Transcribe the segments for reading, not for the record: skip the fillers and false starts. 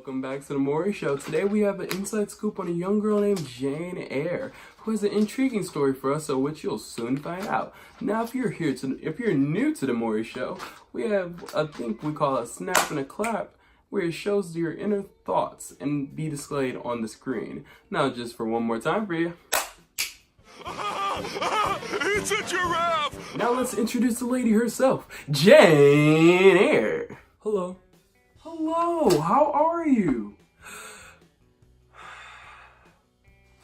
Welcome back to the Maury Show. Today we have an inside scoop on a young girl named Jane Eyre, who has an intriguing story for us, which you'll soon find out. Now, if you're new to the Maury Show, we have a thing we call a snap and a clap, where it shows your inner thoughts and be displayed on the screen. Now, just for one more time for you. It's a giraffe! Now let's introduce the lady herself, Jane Eyre. Hello. Hello, how are you?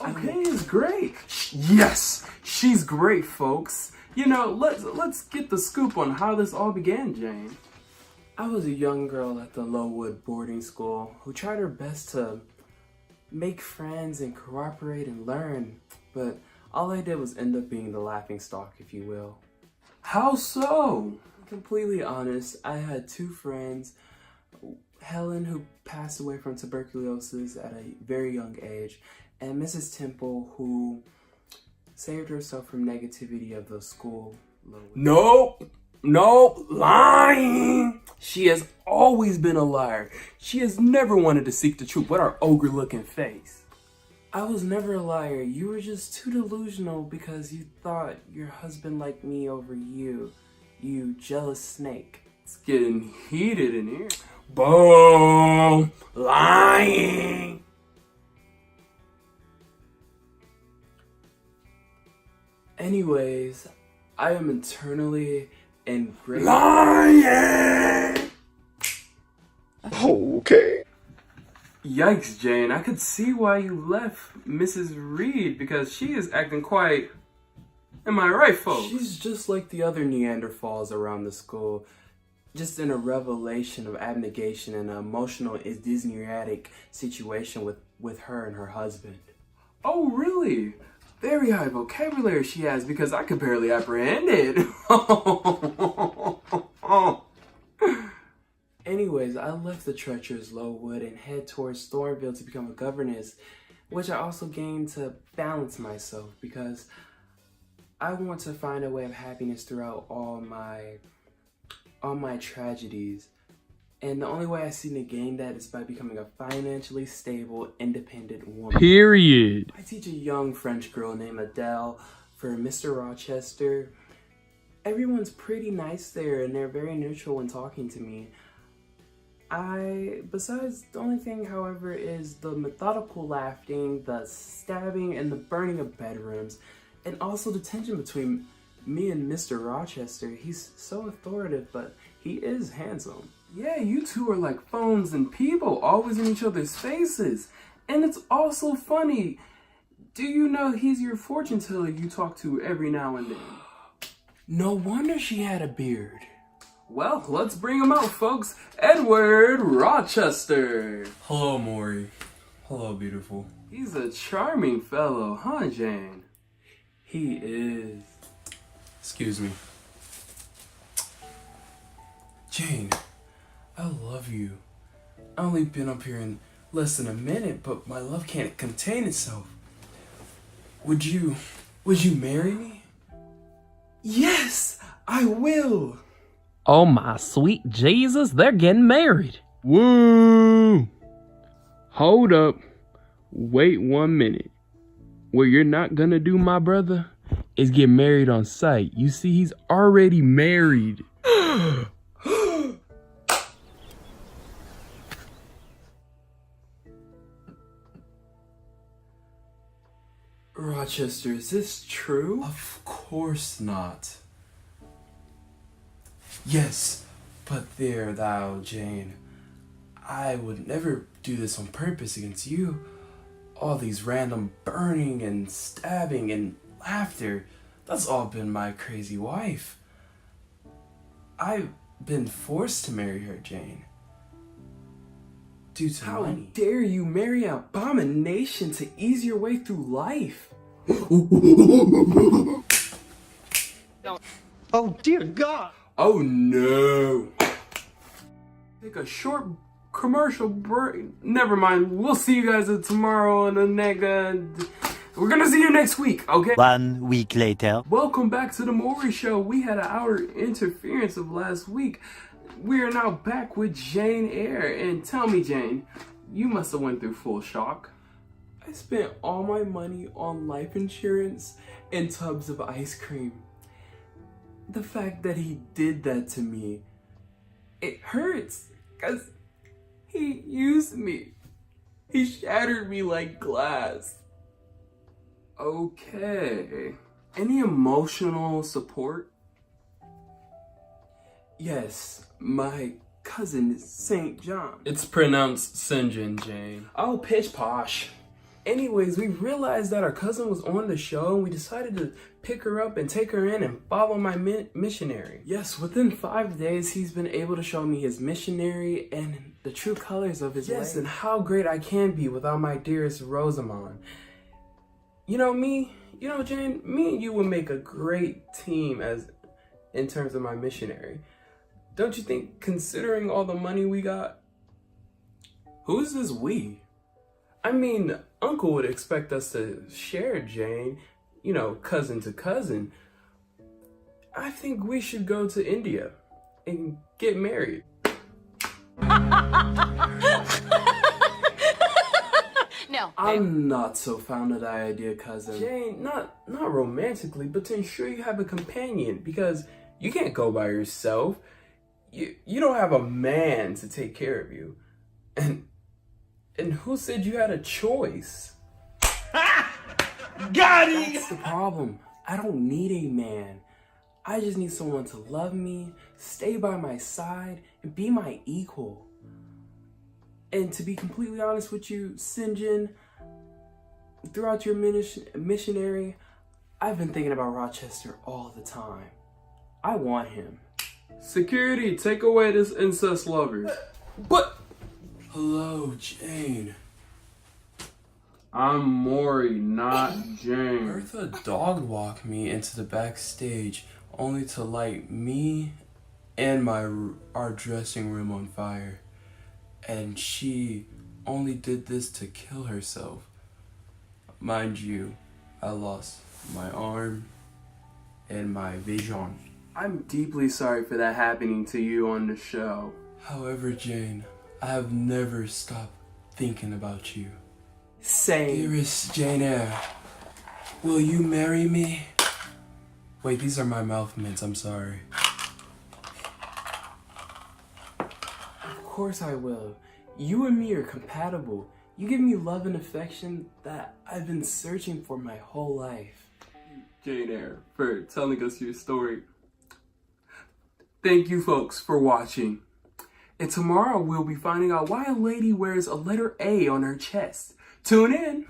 Okay, it's great. Yes, she's great, folks. You know, let's get the scoop on how this all began, Jane. I was a young girl at the Lowood boarding school who tried her best to make friends and cooperate and learn, but all I did was end up being the laughingstock, if you will. How so? Completely honest, I had two friends, Helen, who passed away from tuberculosis at a very young age, and Mrs. Temple, who saved herself from negativity of the school. Nope, lying! She has always been a liar. She has never wanted to seek the truth with her ogre-looking face. I was never a liar. You were just too delusional because you thought your husband liked me over you, you jealous snake. It's getting heated in here. Boom! Lying! Anyways, I am eternally and great. Lying! Okay. Yikes, Jane. I could see why you left Mrs. Reed, because she is acting quite... Am I right, folks? She's just like the other Neanderthals around the school. Just in a revelation of abnegation and an emotional Disney-atic situation with her and her husband. Oh, really? Very high vocabulary she has, because I could barely apprehend it. Anyways, I left the treacherous Lowood and head towards Thornville to become a governess, which I also gained to balance myself, because I want to find a way of happiness throughout all my tragedies. And the only way I see to gain that is by becoming a financially stable, independent woman. Period. I teach a young French girl named Adele for Mr. Rochester. Everyone's pretty nice there and they're very neutral when talking to me. Besides, the only thing, however, is the methodical laughing, the stabbing, and the burning of bedrooms, and also the tension between me and Mr. Rochester. He's so authoritative, but he is handsome. Yeah, you two are like phones and people, always in each other's faces. And it's also funny. Do you know he's your fortune teller you talk to every now and then? No wonder she had a beard. Well, let's bring him out, folks. Edward Rochester. Hello, Maury. Hello, beautiful. He's a charming fellow, huh, Jane? He is. Excuse me. Jane, I love you. I only been up here in less than a minute, but my love can't contain itself. Would you marry me? Yes, I will. Oh my sweet Jesus, they're getting married. Whoa! Hold up. Wait 1 minute. What you're not gonna do, my brother, is get married on sight. You see, he's already married. Rochester, is this true? Of course not. Yes, but there thou, Jane. I would never do this on purpose against you. All these random burning and stabbing and laughter, that's all been my crazy wife. I've been forced to marry her, Jane. Due to How money. dare you marry an abomination to ease your way through life? Oh dear God! Oh no. Take a short commercial break. Never mind. We'll see you guys tomorrow on the next. We're gonna see you next week, okay? 1 week later. Welcome back to the Maury Show. We had an hour interference of last week. We are now back with Jane Eyre. And tell me, Jane, you must have went through full shock. I spent all my money on life insurance and tubs of ice cream. The fact that he did that to me, it hurts, because he used me. He shattered me like glass. Okay. Any emotional support? Yes, my cousin is St. John. It's pronounced St. John, Jane. Oh, pish posh. Anyways, we realized that our cousin was on the show and we decided to pick her up and take her in and follow my missionary. Yes, within 5 days, he's been able to show me his missionary and the true colors of his life. And how great I can be without my dearest Rosamond. You know, Jane, me and you would make a great team in terms of my missionary. Don't you think, considering all the money we got? Who's this we? I mean, Uncle would expect us to share, Jane. You know, cousin to cousin. I think we should go to India and get married. No. I'm not so fond of that idea, cousin. Jane, not romantically, but to ensure you have a companion, because you can't go by yourself. You don't have a man to take care of you. And who said you had a choice? Got him! That's the problem. I don't need a man. I just need someone to love me, stay by my side, and be my equal. And to be completely honest with you, Sinjin, throughout your missionary, I've been thinking about Rochester all the time. I want him. Security, take away this incest lover. But Hello, Jane. I'm Maury, not Jane. Bertha dog walked me into the backstage only to light me and our dressing room on fire. And she only did this to kill herself. Mind you, I lost my arm and my vision. I'm deeply sorry for that happening to you on the show. However, Jane, I have never stopped thinking about you. Same. Dearest Jane Eyre, will you marry me? Wait, these are my mouth mints, I'm sorry. Of course I will. You and me are compatible. You give me love and affection that I've been searching for my whole life. Jane Eyre, for telling us your story. Thank you folks for watching. And tomorrow we'll be finding out why a lady wears a letter A on her chest. Tune in.